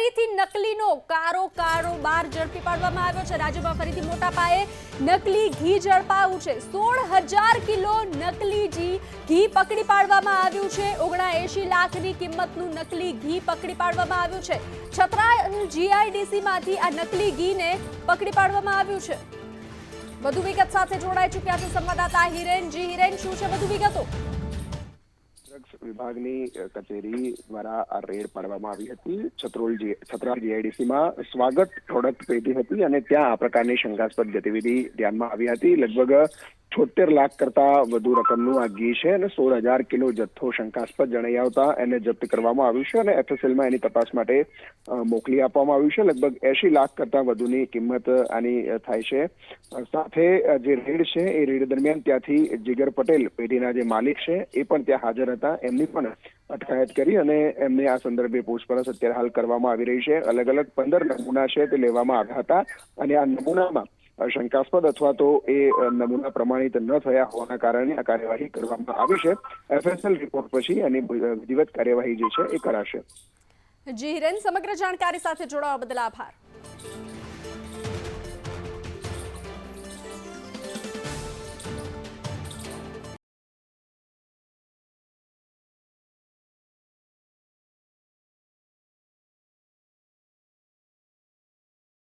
ફરીથી નકલીનો કારોબાર ઝડપી પાડવામાં આવ્યો છે। રાજ્યમાં ફરીથી મોટા પાયે નકલી ઘી ઝડપાયું છે। 16,000 કિલો નકલી ઘી પકડી પાડવામાં આવ્યું છે। 79 લાખની કિંમતનું નકલી ઘી પકડી પાડવામાં આવ્યું છે। છત્રાલ જીઆઈડીસીમાંથી આ નકલી ઘીને પકડી પાડવામાં આવ્યું છે। વધુ વિગત સાથે જોડાઈ ચૂક્યા છે સંવાદદાતા હિરેન। હિરેન, શું છે વધુ વિગતો? વિભાગની કચેરી દ્વારા આ રેડ પાડવામાં આવી હતી। છત્રાલ જીઆઈડીસીમાં સ્વાગત પ્રોડક્ટ પેટી હતી અને ત્યાં આ પ્રકારની શંકાસ્પદ ગતિવિધિ ધ્યાનમાં આવી હતી। લગભગ 76 લાખ કરતા વધુ રકમનું આ ઘી છે અને 16,000 કિલો જથ્થો શંકાસ્પદ જણાઈ આવતા એને જપ્ત કરવામાં આવ્યું છે અને એફએસએલમાં એની તપાસ માટે મોકલી આપવામાં આવ્યું છે। લગભગ 80 લાખ કરતા વધુની કિંમત આની થાય છે। સાથે જે રેડ છે એ રેડ દરમિયાન ત્યાંથી જીગર પટેલ પેઢીના જે માલિક છે એ પણ ત્યાં હાજર હતા। એમની પણ અટકાયત કરી અને એમને આ સંદર્ભે પૂછપરછ અત્યારે હાલ કરવામાં આવી રહી છે। અલગ અલગ 15 નમૂના છે તે લેવામાં આવ્યા હતા અને આ નમૂનામાં શંકાસ્પદ અથવા તો એ નમૂના પ્રમાણિત ન થયા હોવાના કારણે આ કાર્યવાહી કરવામાં આવી છે। એફએસએલ રિપોર્ટ પછી એની વિધિવત કાર્યવાહી જે છે એ કરાશે। જી હિરેન, સમગ્ર જાણકારી સાથે જોડાવા બદલ આભાર।